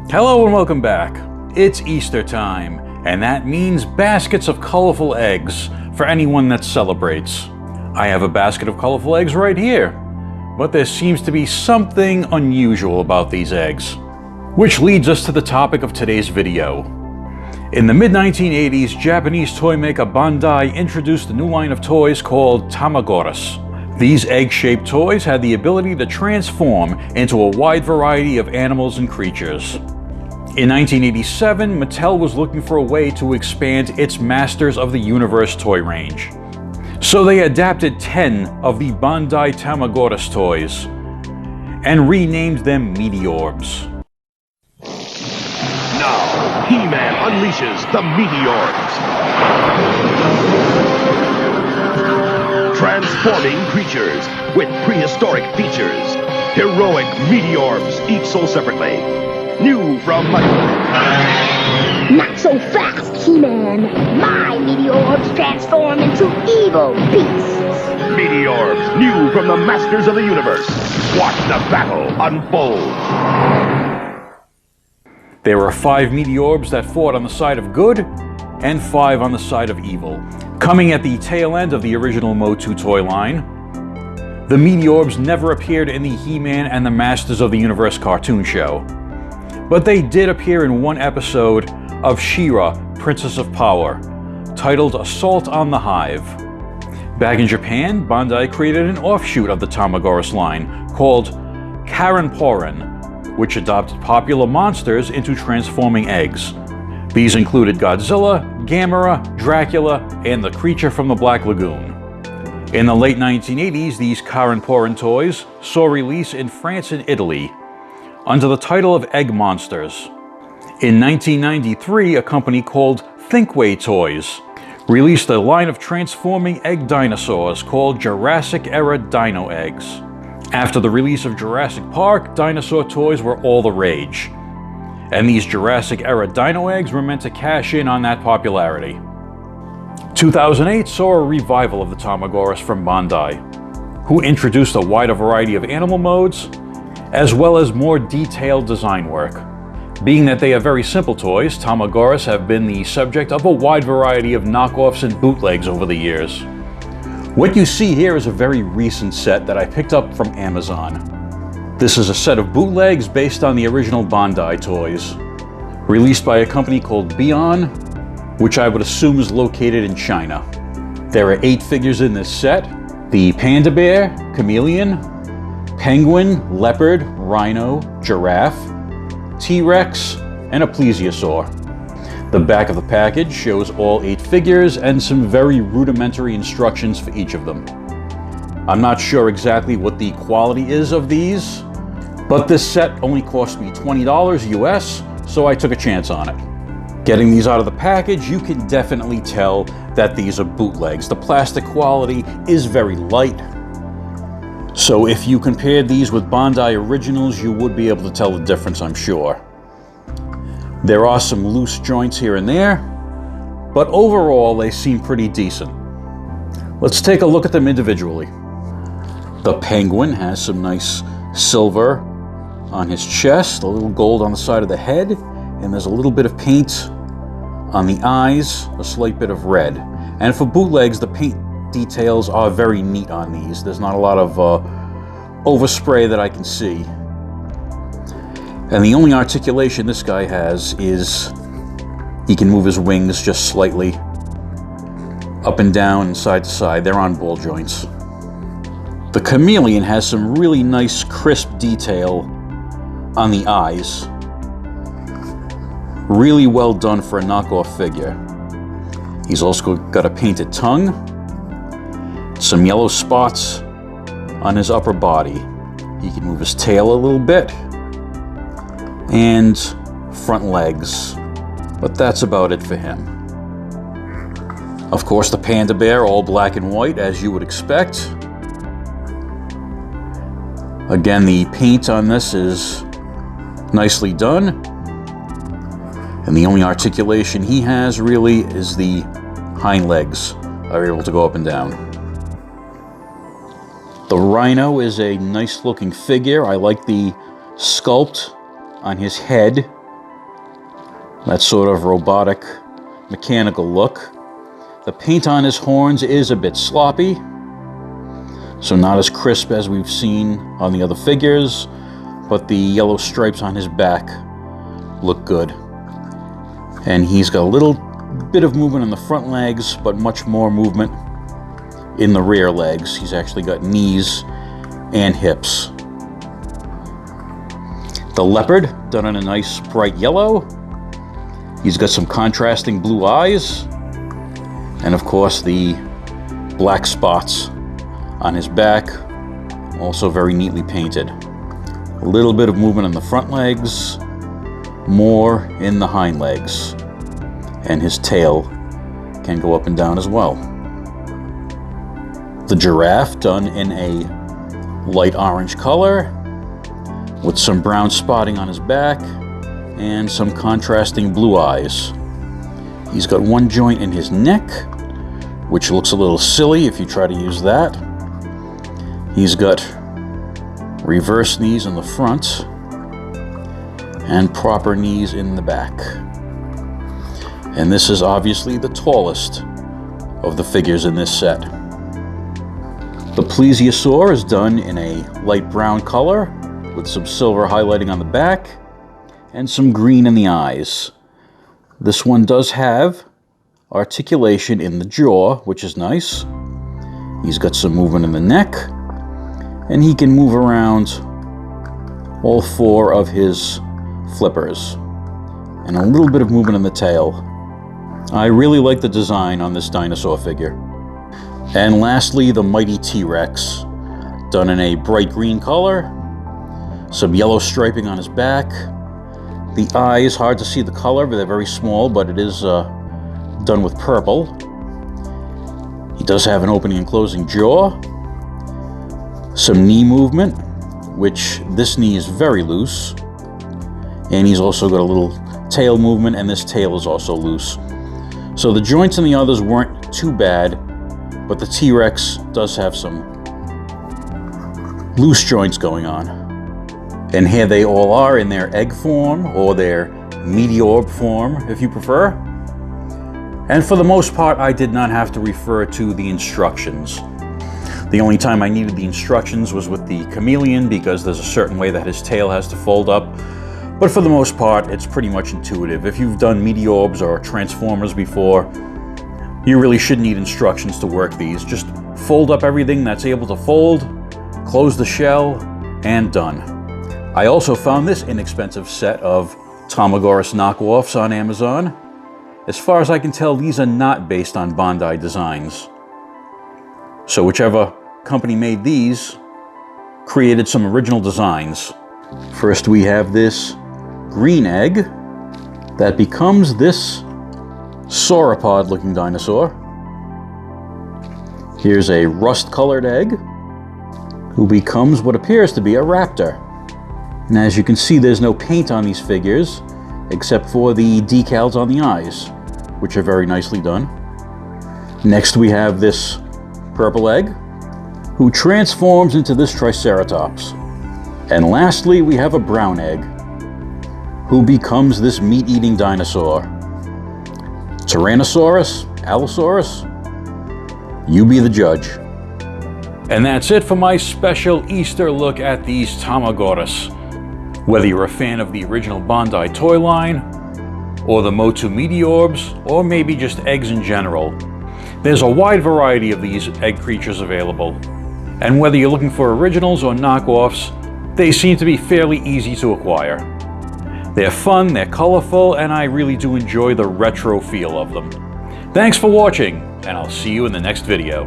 Hello and welcome back. It's Easter time, and that means baskets of colorful eggs for anyone that celebrates. I have a basket of colorful eggs right here, but there seems to be something unusual about these eggs. Which leads us to the topic of today's video. In the mid-1980s, Japanese toy maker Bandai introduced a new line of toys called Tamagoras. These egg-shaped toys had the ability to transform into a wide variety of animals and creatures. In 1987, Mattel was looking for a way to expand its Masters of the Universe toy range. So they adapted 10 of the Bandai Tamagoras toys and renamed them Meteorbs. Now, He-Man unleashes the Meteorbs. Transforming creatures with prehistoric features. Heroic Meteorbs, each sold separately. New from Mattel. Not so fast, He-Man. My Meteorbs transform into evil beasts. Meteorbs, new from the Masters of the Universe. Watch the battle unfold. There were 5 Meteorbs that fought on the side of good, and 5 on the side of evil. Coming at the tail end of the original Motu toy line, the Meteorbs never appeared in the He-Man and the Masters of the Universe cartoon show. But they did appear in one episode of She-Ra, Princess of Power, titled Assault on the Hive. Back in Japan, Bandai created an offshoot of the Tamagoras line called Karen Porin, which adopted popular monsters into transforming eggs. These included Godzilla, Gamera, Dracula, and the creature from the Black Lagoon. In the late 1980s, these Karen Porin toys saw release in France and Italy under the title of Egg Monsters. In 1993, a company called Thinkway Toys released a line of transforming egg dinosaurs called Jurassic Era Dino Eggs. After the release of Jurassic Park, dinosaur toys were all the rage. And these Jurassic Era Dino Eggs were meant to cash in on that popularity. 2008 saw a revival of the Tamagoras from Bandai, who introduced a wider variety of animal modes, as well as more detailed design work. Being that they are very simple toys, Tamagoras have been the subject of a wide variety of knockoffs and bootlegs over the years. What you see here is a very recent set that I picked up from Amazon. This is a set of bootlegs based on the original Bandai toys, released by a company called Bion, which I would assume is located in China. There are 8 figures in this set: the panda bear, chameleon, penguin, leopard, rhino, giraffe, T-Rex, and a plesiosaur. The back of the package shows all 8 figures and some very rudimentary instructions for each of them. I'm not sure exactly what the quality is of these, but this set only cost me $20 US, so I took a chance on it. Getting these out of the package, you can definitely tell that these are bootlegs. The plastic quality is very light. So if you compared these with Bandai originals, you would be able to tell the difference, I'm sure. There are some loose joints here and there, but overall they seem pretty decent. Let's take a look at them individually. The penguin has some nice silver on his chest, a little gold on the side of the head, and there's a little bit of paint on the eyes, a slight bit of red. And for bootlegs, the paint details are very neat on these. There's not a lot of overspray that I can see. And the only articulation this guy has is he can move his wings just slightly up and down and side to side. They're on ball joints. The chameleon has some really nice crisp detail on the eyes. Really well done for a knockoff figure. He's also got a painted tongue, some yellow spots on his upper body. He can move his tail a little bit, and front legs, but that's about it for him. Of course, the panda bear, all black and white, as you would expect. Again, the paint on this is nicely done, and the only articulation he has really is the hind legs are able to go up and down. The rhino is a nice looking figure. I like the sculpt on his head That sort of robotic, mechanical look. The paint on his horns is a bit sloppy, so not as crisp as we've seen on the other figures, but the yellow stripes on his back look good. And he's got a little bit of movement in the front legs, but much more movement in the rear legs. He's actually got knees and hips. The leopard, done in a nice bright yellow. He's got some contrasting blue eyes, and of course the black spots on his back, also very neatly painted. A little bit of movement in the front legs, more in the hind legs, and his tail can go up and down as well. The giraffe, done in a light orange color with some brown spotting on his back and some contrasting blue eyes. He's got one joint in his neck, which looks a little silly if you try to use that. He's got reverse knees in the front and proper knees in the back. And this is obviously the tallest of the figures in this set. The plesiosaur is done in a light brown color with some silver highlighting on the back and some green in the eyes. This one does have articulation in the jaw, which is nice. He's got some movement in the neck, and he can move around all four of his flippers, and a little bit of movement in the tail. I really like the design on this dinosaur figure. And lastly, the mighty T-Rex, done in a bright green color, some yellow striping on his back. The eyes, hard to see the color, but they're very small, but it is done with purple. He does have an opening and closing jaw. Some knee movement, which this knee is very loose. And he's also got a little tail movement, and this tail is also loose. So the joints in the others weren't too bad, but the T-Rex does have some loose joints going on. And here they all are in their egg form, or their Meteorb form, if you prefer. And for the most part, I did not have to refer to the instructions. The only time I needed the instructions was with the chameleon, because there's a certain way that his tail has to fold up. But for the most part, it's pretty much intuitive. If you've done Meteorbs or Transformers before, you really shouldn't need instructions to work these. Just fold up everything that's able to fold, close the shell, and done. I also found this inexpensive set of Tamagoras knockoffs on Amazon. As far as I can tell, these are not based on Bandai designs. So whichever company made these created some original designs. First we have this green egg that becomes this sauropod looking dinosaur. Here's a rust-colored egg who becomes what appears to be a raptor. And as you can see, there's no paint on these figures except for the decals on the eyes, which are very nicely done. Next we have this purple egg who transforms into this Triceratops. And lastly we have a brown egg who becomes this meat-eating dinosaur. Tyrannosaurus, Allosaurus, you be the judge. And that's it for my special Easter look at these Tamagoras. Whether you're a fan of the original Bandai toy line, or the Motu Meteorbs, or maybe just eggs in general, there's a wide variety of these egg creatures available. And whether you're looking for originals or knockoffs, they seem to be fairly easy to acquire. They're fun, they're colorful, and I really do enjoy the retro feel of them. Thanks for watching, and I'll see you in the next video.